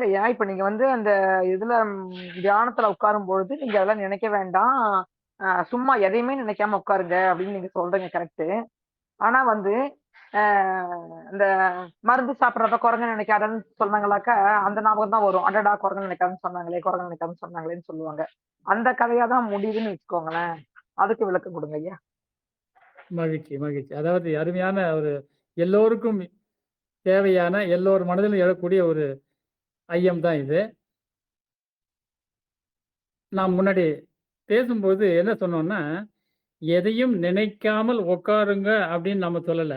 ஐயா, இப்ப நீங்க வந்து அந்த இதுல தியானத்துல உட்காரும்பொழுது, நீங்க அதெல்லாம் நினைக்க வேண்டாம். சும்மா எதையுமே நினைக்காம உட்காருங்க அப்படின்னு நீங்க சொல்றீங்க கரெக்ட்டு. ஆனா வந்து, அ இந்த மருந்து சாப்பிடுறப்ப குரங்கு நினைக்காதன்னு சொன்னாங்களாக்கா, அந்த ஞாபகம் தான் வரும். அடடா! குரங்கு நினைக்காதன்னு சொன்னாங்களே, குரங்கு நினைக்காதன்னு சொன்னாங்களேன்னு சொல்லுவாங்க. அந்த கதையா தான் முடியுதுன்னு வச்சுக்கோங்களேன். அதுக்கு விளக்கம் குடுங்க ஐயா. மகிழ்ச்சி, மகிழ்ச்சி. அதாவது அருமையான ஒரு எல்லோருக்கும் தேவையான, எல்லோர் மனதிலும் எழக்கூடிய ஒரு ஐயம் தான் இது. நாம் முன்னாடி பேசும்போது என்ன சொன்னோம்னா, எதையும் நினைக்காமல் உட்காருங்க அப்படின்னு நம்ம சொல்லல.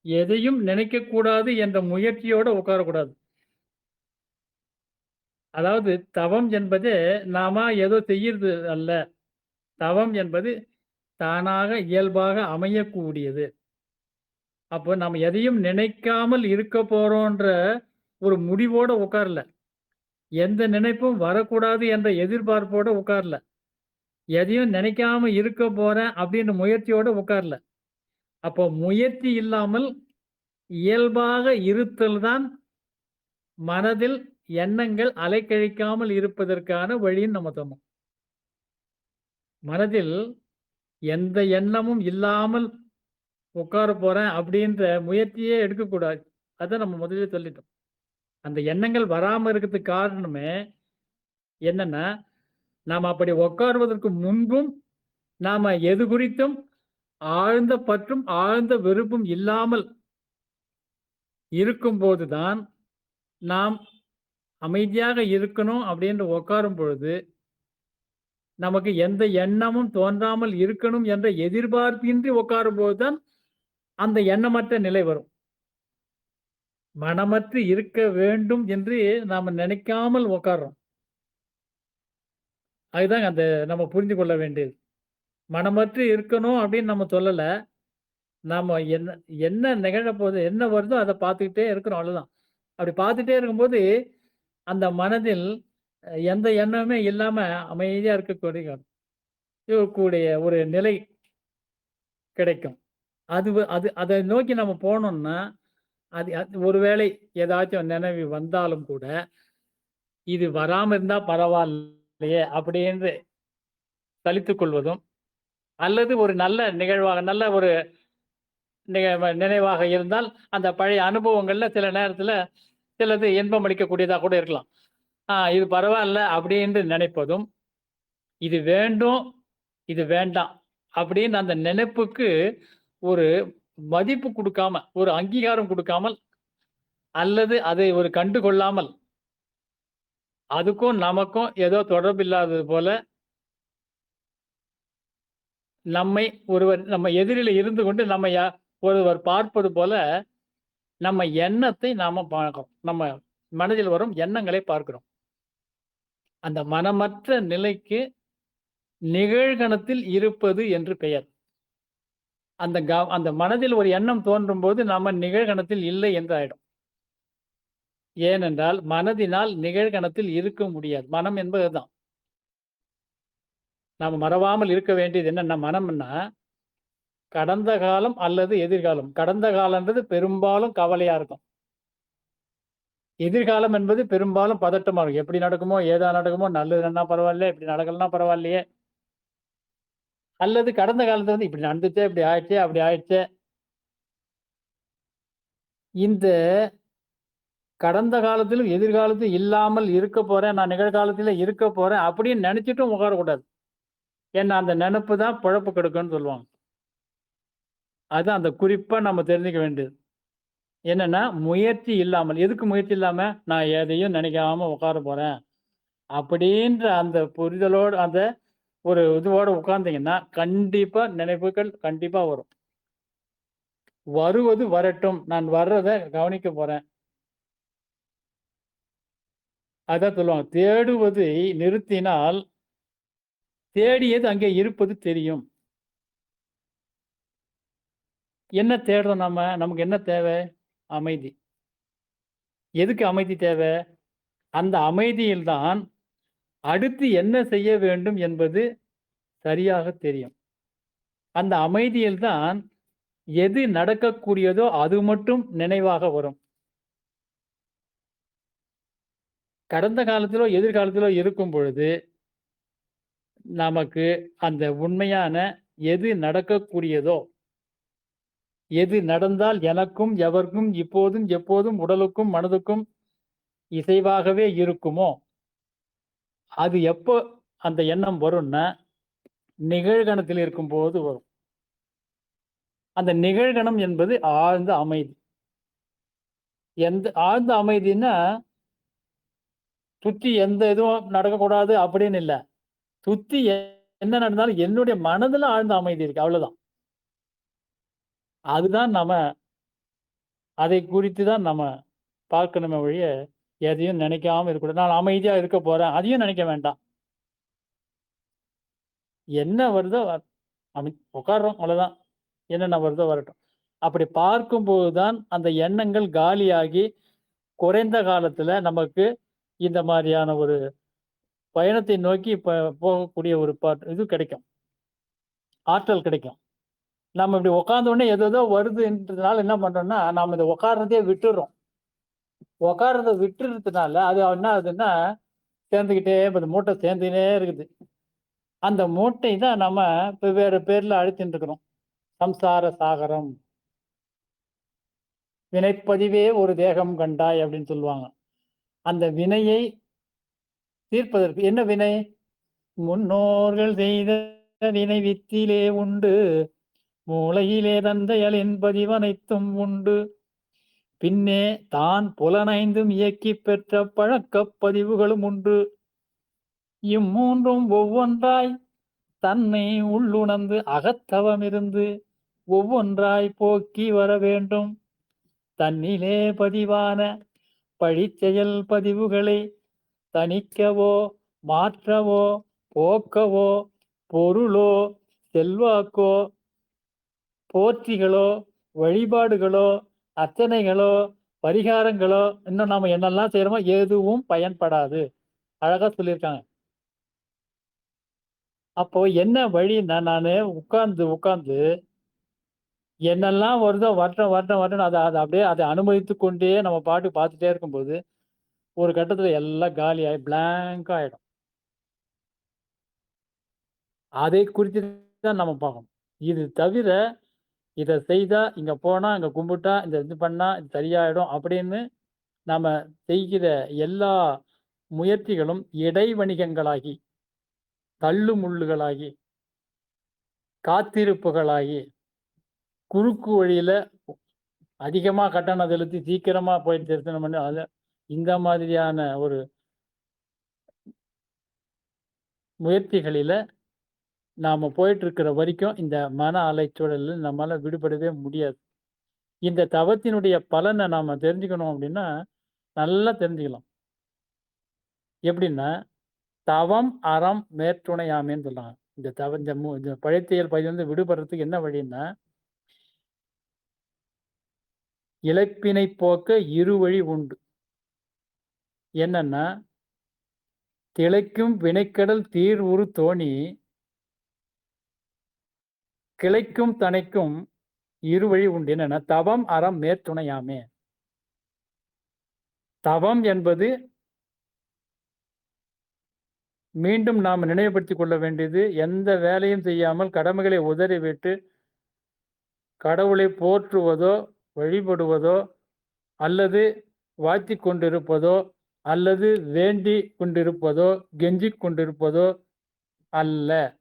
எதையும் நினைக்கக்கூடாது என்ற முயற்சியோட உட்காரக்கூடாது. அதாவது தவம் என்பது நாம ஏதோ செய்யறது அல்ல. தவம் என்பது தானாக இயல்பாக அமையக்கூடியது. அப்போ நம்ம எதையும் நினைக்காமல் இருக்க போறோன்ற ஒரு முடிவோட உட்காரல. எந்த நினைப்பும் வரக்கூடாது என்ற எதிர்பார்ப்போட உட்காரல. எதையும் நினைக்காம இருக்க போறேன் அப்படின்னு முயற்சியோட உட்காரல. அப்போ முயற்சி இல்லாமல் இயல்பாக இருத்தல் தான் மனதில் எண்ணங்கள் அலைக்கழிக்காமல் இருப்பதற்கான வழின்னு நம்ம சொன்னோம். மனதில் எந்த எண்ணமும் இல்லாமல் உட்கார போறேன் அப்படின்ற முயற்சியே எடுக்கக்கூடாது. அத நம்ம முதல்லயே சொல்லிட்டோம். அந்த எண்ணங்கள் வராம இருக்கிறதுக்கு காரணமே என்னன்னா, நாம அப்படி உட்காருவதற்கு முன்பும் நாம எது குறித்தும் ஆழ்ந்த பற்றும், ஆழ்ந்த வெறுப்பும் இல்லாமல் இருக்கும்போது தான், நாம் அமைதியாக இருக்கணும் அப்படின்னு உட்காரும் பொழுது, நமக்கு எந்த எண்ணமும் தோன்றாமல் இருக்கணும் என்ற எதிர்பார்ப்பின்றி உட்காரும்போது தான், அந்த எண்ணமற்ற நிலை வரும். மனமற்று இருக்க வேண்டும் என்று நாம நினைக்காமல் உட்கார்றோம். அதுதாங்க அந்த நம்ம புரிந்து கொள்ள வேண்டியது. மனமற்று இருக்கணும் அப்படின்னு நம்ம சொல்லல. நாம என்ன என்ன நிகழப்போகுது, என்ன வருதோ அத பார்த்துக்கிட்டே இருக்கிறோம் அவ்வளவுதான். அப்படி பார்த்துட்டே இருக்கும்போது, அந்த மனதில் எந்த எண்ணமுமே இல்லாம அமைதியா இருக்கக்கூடிய ஒரு நிலை கிடைக்கும். அது அத நோக்கி நம்ம போனோம்னா, அது அது ஒருவேளை ஏதாச்சும் நினைவு வந்தாலும் கூட, இது வராம இருந்தா பரவாயில்லையே அப்படின்னு சலித்துக் கொள்வதும், அல்லது ஒரு நல்ல நிகழ்வாக நல்ல ஒரு நினைவாக இருந்தால், அந்த பழைய அனுபவங்கள்ல சில நேரத்துல சிலது இன்பம் அளிக்கக்கூடியதா கூட இருக்கலாம். இது பரவால்ல அப்படின்னு நினைப்பதும், இது வேண்டும், இது வேண்டாம் அப்படின்னு அந்த நினைப்புக்கு ஒரு மதிப்பு குடுக்காம, ஒரு அங்கீகாரம் குடுக்காமல், அல்லது அதை ஒரு கண்டுகொள்ளாமல், அதுக்கும் நமக்கும் ஏதோ தொடர்பில்லாதது போல, நம்ம எதிரில இருந்து கொண்டு ஒருவர் பார்ப்பது போல, நம்ம எண்ணத்தை நாம பார்க்கிறோம். நம்ம மனதில் வரும் எண்ணங்களை பார்க்கிறோம். அந்த மனமற்ற நிலைக்கு நிகழ்கணத்தில் இருப்பது என்று பெயர். அந்த மனதில் ஒரு எண்ணம் தோன்றும்போது நம்ம நிகழ்கணத்தில் இல்லை என்று ஆயிடும். ஏனென்றால் மனதினால் நிகழ்கணத்தில் இருக்க முடியாது. மனம் என்பதுதான். நாம மறவாமல் இருக்க வேண்டியது என்னன்னா, மனம்னா கடந்த காலம் அல்லது எதிர்காலம். கடந்த காலம்ன்றது பெரும்பாலும் கவலையா இருக்கும். எதிர்காலம் என்பது பெரும்பாலும் பதட்டமா இருக்கும். எப்படி நடக்குமோ, ஏதா நடக்குமோ, நல்லது நடந்தா பரவாயில்ல, இப்படி நடக்கலன்னா பரவாயில்லையே. அல்லது கடந்த காலத்துல வந்து இப்படி நடந்துச்சே, இப்படி ஆயிடுச்சே, அப்படி ஆயிடுச்சே. இந்த கடந்த காலத்திலும், எதிர்காலத்திலும் இல்லாமல் இருக்க போறேன். நான் நிகழ்காலத்தில இருக்க போறேன் அப்படின்னு நெனச்சுட்டும் உட்காரக்கூடாது. ஏன்னா, அந்த நெனப்பு தான் பொழப்பு கெடுக்கும்னு சொல்லுவாங்க. அதுதான் அந்த குறிப்பா நம்ம தெரிஞ்சுக்க வேண்டியது. என்னன்னா, முயற்சி இல்லாமல் எதுக்கு முயற்சி இல்லாம? நான் எதையும் நினைக்காம உட்கார போறேன். அப்படின்ற அந்த புரிதலோடு அந்த ஒரு இதுவோட உட்கார்ந்தீங்கன்னா, கண்டிப்பா நினைப்புகள் கண்டிப்பா வரும். வருவது வரட்டும். நான் வர்றத கவனிக்க போறேன். அதான் சொல்லுவாங்க. தேடுவதை நிறுத்தினால், தேடியது அங்கே இருப்பது தெரியும். என்ன தேடுறோம் நம்ம? நமக்கு என்ன தேவை? அமைதி. எதுக்கு அமைதி தேவை? அந்த அமைதியில் தான் அடுத்து என்ன செய்ய வேண்டும் என்பது சரியாக தெரியும். அந்த அமைதியில் தான் எது நடக்கக்கூடியதோ அது மட்டும் நினைவாக வரும். கடந்த காலத்திலோ, எதிர்காலத்திலோ இருக்கும் பொழுது, நமக்கு அந்த உண்மையான எது நடக்கக்கூடியதோ, எது நடந்தால் எனக்கும், எவர்க்கும், இப்போதும், எப்போதும், உடலுக்கும், மனதுக்கும் இசைவாகவே இருக்குமோ, அது எப்போ அந்த எண்ணம் வரும்னா, நிகழ்கணத்தில் இருக்கும்போது வரும். அந்த நிகழ்கணம் என்பது ஆழ்ந்த அமைதி. ஆழ்ந்த அமைதின்னா, சுத்தி எந்த இதுவும் நடக்கக்கூடாது அப்படின்னு இல்ல. சுத்தி என்ன நடந்தாலும் என்னுடைய மனதுல ஆழ்ந்த அமைதி இருக்கு. அவ்வளவுதான். அதுதான் அதை குறித்து தான் நம்ம பார்க்கணுமே ஒழிய, எதையும் நினைக்காம இருக்கக்கூடாது. நான் அமைதியா இருக்க போறேன். அதையும் நினைக்க வேண்டாம். என்ன வருதோ உட்கார்றோம் அவ்வளவுதான். என்னென்ன வருதோ வரட்டும். அப்படி பார்க்கும்போது தான் அந்த எண்ணங்கள் காலியாகி, குறைந்த காலத்துல நமக்கு இந்த மாரியான ஒரு பயணத்தை நோக்கி போகக்கூடிய ஒரு இது கிடைக்கும். ஆற்றல் கிடைக்கும். நம்ம இப்படி உட்கார்ந்த உடனே ஏதேதோ வருதுன்றதுனால என்ன பண்றோம்னா, நாம இத உட்கார்றதே விட்டுர்றோம். உட்கார்றத விட்டுறதுனால அது என்ன ஆகுதுன்னா, சேர்ந்துக்கிட்டே அந்த மூட்டை சேர்ந்துக்கினே இருக்குது. அந்த மூட்டை தான் நம்ம வெவ்வேறு பேர்ல அழைத்துட்டு இருக்கிறோம். சம்சார சாகரம். வினைப்பதிவே ஒரு தேகம் கண்டாய் அப்படின்னு சொல்லுவாங்க. அந்த வினையை தீர்ப்பதற்கு என்ன வினை? முன்னோர்கள் செய்த வினை வித்திலே உண்டு. மூளையிலே தந்தையலின் பதிவனைத்தும் உண்டு. பின்னே தான் புலனைந்தும் இயக்கிப் பெற்ற பழக்கப் பதிவுகளும் உண்டு. இம்மூன்றும் ஒவ்வொன்றாய் தன்னை உள்ளுணர்ந்து அகத்தவமிருந்து ஒவ்வொன்றாய் போக்கி வர வேண்டும். தன்னிலே பதிவான பழிச்செயல் பதிவுகளை தணிக்கவோ, மாற்றவோ, போக்கவோ, பொருளோ, செல்வாக்கோ, போற்றிகளோ, வழிபாடுகளோ, அர்ச்சனைகளோ, பரிகாரங்களோ, இன்னும் நாம என்னெல்லாம் செய்யறோமோ எதுவும் பயன்படாது. அழகா சொல்லியிருக்காங்க. அப்போ என்ன வழின்னா, நானு உட்கார்ந்து என்னெல்லாம் வருதோ வரட்டும் அத அத அப்படியே அதை அனுமதித்துக் கொண்டே நம்ம பாட்டுக்கு பார்த்துட்டே இருக்கும்போது, ஒரு கட்டத்துல எல்லாம் காலியாயி பிளாங்க்கா ஆயிடும். அதை குறித்து தான் நம்ம பார்க்கணும். இது தவிர, இத செய்தா, இங்க போனா, இங்க கும்பிட்டா, இந்த இது பண்ணா இது சரியாயிடும் அப்படின்னு நாம செய்கிற எல்லா முயற்சிகளும் இடைவணிகங்களாகி, தள்ளு முள்ளுகளாகி, காத்திருப்புகளாகி, குறுக்கு வழியில அதிகமா கட்டணம் செலுத்தி சீக்கிரமா போய் தரிசனம் பண்ணி இந்த மாதிரியான ஒரு முயற்சிகளில நாம போயிட்டு இருக்கிற வரைக்கும் இந்த மன அலைச்சூழல்ல நம்மால விடுபடவே முடியாது. இந்த தவத்தினுடைய பலனை நாம தெரிஞ்சுக்கணும் அப்படின்னா, நல்லா தெரிஞ்சுக்கலாம். எப்படின்னா, தவம், அறம் மேற்றுணையாமேன்னு சொல்றாங்க. இந்த பழிச்செயல் பதிலிருந்து விடுபடுறதுக்கு என்ன வழின்னா, இளைப்பினை போக்க இருவழி உண்டு. என்னன்னா, திளைக்கும் வினைக்கடல் தீர் உறு தோணி, கிளைக்கும் தனைக்கும் இருவழி உண்டு. என்னன்னா, தவம், அறம் மேற்துணையாமே. தவம் என்பது மீண்டும் நாம் நினைவுபடுத்திக் கொள்ள வேண்டியது, எந்த வேலையும் செய்யாமல் கடமைகளை உதறிவிட்டு கடவுளை போற்றுவதோ, வழிபடுவதோ, அல்லது வாழ்த்திக் கொண்டிருப்பதோ, அல்லது வேண்டிக் கொண்டிருப்பதோ, கெஞ்சிக் கொண்டிருப்பதோ அல்ல.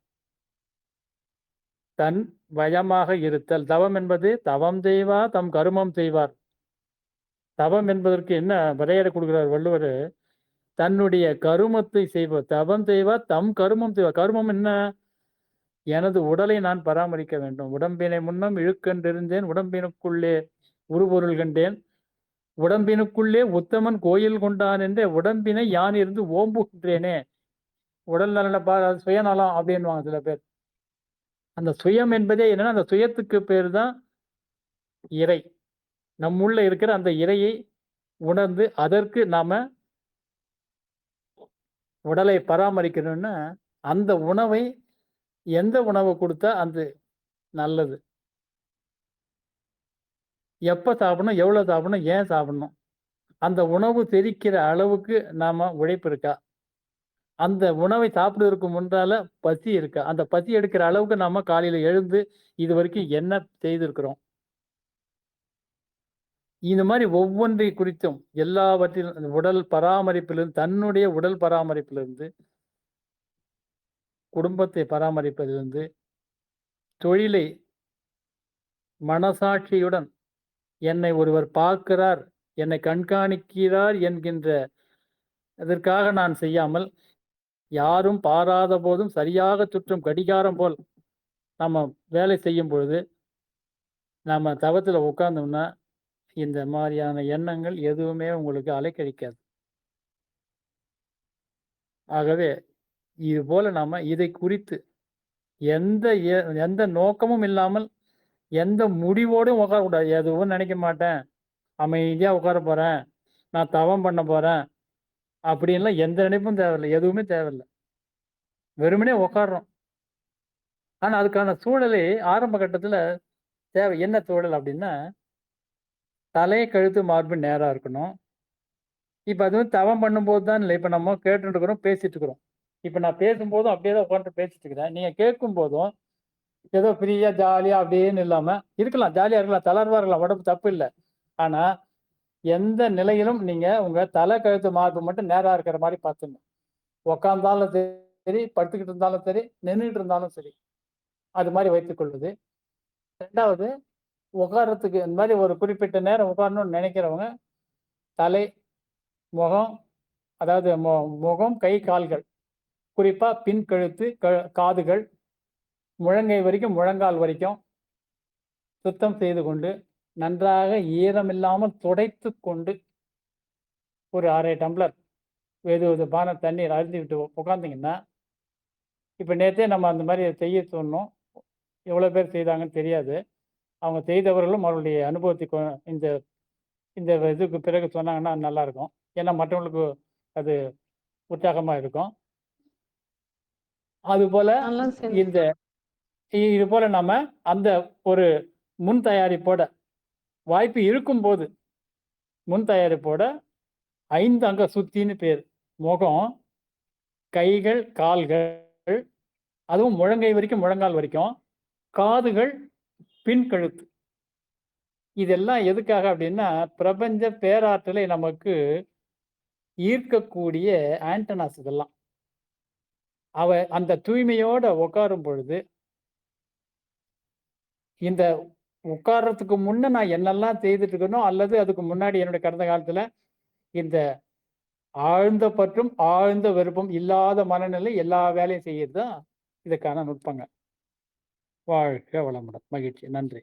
தன் வயமாக இருத்தல். தவம் என்பது தவம் செய்வார் தம் கருமம் செய்வார். தவம் என்பதற்கு என்ன வரையறை கொடுக்கிறார் வள்ளுவர்? தன்னுடைய கருமத்தை செய்வார். தவம் செய்வார் தம் கருமம் செய்வார். கருமம் என்ன? எனது உடலை நான் பராமரிக்க வேண்டும். உடம்பினை முன்னம் இழுக்கென்றிருந்தேன், உடம்பினுக்குள்ளே உருபொருள் கண்டேன். உடம்பினுக்குள்ளே உத்தமன் கோயில் கொண்டான் என்றே உடம்பினை யான் இருந்து ஓம்புகின்றேனே. உடல் நலன சுயநலம் அப்படின்வாங்க சில பேர். அந்த சுயம் என்பதே என்னன்னா, அந்த சுயத்துக்கு பேர் தான் இறை. நம்முள்ள இருக்கிற அந்த இறையை உணர்ந்து அதற்கு நாம உடலை பராமரிக்கணும்னா, அந்த உணவை எந்த உணவு கொடுத்தா அது நல்லது? எப்ப சாப்பிடணும்? எவ்வளவு சாப்பிடணும்? ஏன் சாப்பிடணும்? அந்த உணவு செரிக்கிற அளவுக்கு நாம உழைப்பு இருக்கா? அந்த உணவை சாப்பிடுவதற்கு முன்னால பசி இருக்கா? அந்த பசி எடுக்கிற அளவுக்கு நாம காலையில எழுந்து இதுவரைக்கும் என்ன செய்திருக்கிறோம்? இந்த மாரி ஒவ்வொன்றை குறித்தும் எல்லாவற்றிலும் அந்த உடல் பராமரிப்பிலிருந்து தன்னுடைய உடல் பராமரிப்பிலிருந்து, குடும்பத்தை பராமரிப்பதிலிருந்து, தொழிலை மனசாட்சியுடன் என்னை ஒருவர் பார்க்கிறார், என்னை கண்காணிக்கிறார் என்கின்ற இதற்காக நான் செய்யாமல், யாரும் பாராத போதும் சரியாக சுற்றும் கடிகாரம் போல் நம்ம வேலை செய்யும் பொழுது, நம்ம தவத்துல உட்கார்ந்தோம்னா, இந்த மாரியான எண்ணங்கள் எதுவுமே உங்களுக்கு அலைக்கழிக்காது. ஆகவே, இது போல நாம இதை குறித்து எந்த எந்த நோக்கமும் இல்லாமல், எந்த முடிவோடும் உட்காரக்கூடாது. எதுவும் நினைக்க மாட்டேன். அமைதியா உட்கார போறேன். நான் தவம் பண்ண போறேன். அப்படின்லாம் எந்த நினைப்பும் தேவையில்ல. எதுவுமே தேவையில்ல. வெறுமனே உட்கார்றோம். ஆனா, அதுக்கான சூழலை ஆரம்ப கட்டத்துல தேவை. என்ன சூழல் அப்படின்னா, தலை, கழுத்து, மார்பு நேரா இருக்கணும். இப்ப அது வந்து தவம் பண்ணும்போது தான் இல்ல. இப்ப நம்ம கேட்டுட்டு இருக்கிறோம், பேசிட்டு இருக்கிறோம். இப்ப நான் பேசும்போதும் அப்படியே தான் உட்கார்ந்துட்டு பேசிட்டு இருக்கிறேன். நீங்க கேட்கும்போதும் ஏதோ ஃப்ரீயா, ஜாலியா அப்படின்னு இல்லாம இருக்கலாம். ஜாலியா இருக்கலாம். தளர்வா இருக்கலாம். உடம்பு தப்பு இல்ல. ஆனா, எந்த நிலையிலும் நீங்க உங்க தலை, கழுத்து, மார்பு மட்டும் நேரா இருக்கிற மாரி பார்த்துக்கணும். உட்கார்ந்தாலும் சரி, படுத்துக்கிட்டு இருந்தாலும் சரி, நின்னுட்டு இருந்தாலும் சரி. அது மாரி வைத்துக் கொள்வது. 2வது உட்கார்றதுக்கு இந்த மாரி ஒரு குறிப்பிட்ட நேரம் உட்காரணும்னு நினைக்கிறவங்க, தலை, முகம் அதாவது முகம், கை, கால்கள். குறிப்பா பின் கழுத்து, காதுகள், முழங்கை வரைக்கும், முழங்கால் வரைக்கும் சுத்தம் செய்து கொண்டு, நன்றாக ஈரமில்லாமல் துடைத்துக் கொண்டு, ஒரு 1/2 டம்ளர் வெதுவெதுப்பான தண்ணீர் அருந்திவிட்டு உட்கார்ந்தீங்கன்னா, இப்ப நேத்தே நம்ம அந்த மாரி செய்ய சொன்னோம். எவ்வளோ பேர் செய்தாங்கன்னு தெரியாது. அவங்க செய்தவர்களும் அவருடைய அனுபவத்தை இந்த இந்த இதுக்கு பிறகு சொன்னாங்கன்னா நல்லாயிருக்கும். ஏன்னா மற்றவங்களுக்கு அது உற்சாகமா இருக்கும். அதுபோல நல்லா செஞ்சு இந்த இது போல நம்ம அந்த ஒரு முன் தயாரிப்போட வாய்ப்பு இருக்கும்போது, முன் தயாரிப்போட 5 அங்க சுத்தின்னு பேரு. முகம், கைகள், கால்கள், அதுவும் முழங்கை வரைக்கும், முழங்கால் வரைக்கும். காதுகள், பின் கழுத்து. இதெல்லாம் எதுக்காக அப்படின்னா, பிரபஞ்ச பேராற்றலை நமக்கு ஈர்க்கக்கூடிய ஆண்டனாஸ் இதெல்லாம். அந்த தூய்மையோட உட்காரும் பொழுது, இந்த உட்கார்றதுக்கு முன்ன நான் என்னெல்லாம் செய்துட்டு இருக்கேனோ, அல்லது அதுக்கு முன்னாடி என்னுடைய கடந்த காலத்துல இந்த ஆழ்ந்த பற்றும், ஆழ்ந்த வெறுப்பும் இல்லாத மனநிலை எல்லா வேலையும் செய்யறது தான் இதுக்கான நுட்பங்க. வாழ்க வளமுடன். மகிழ்ச்சி. நன்றி.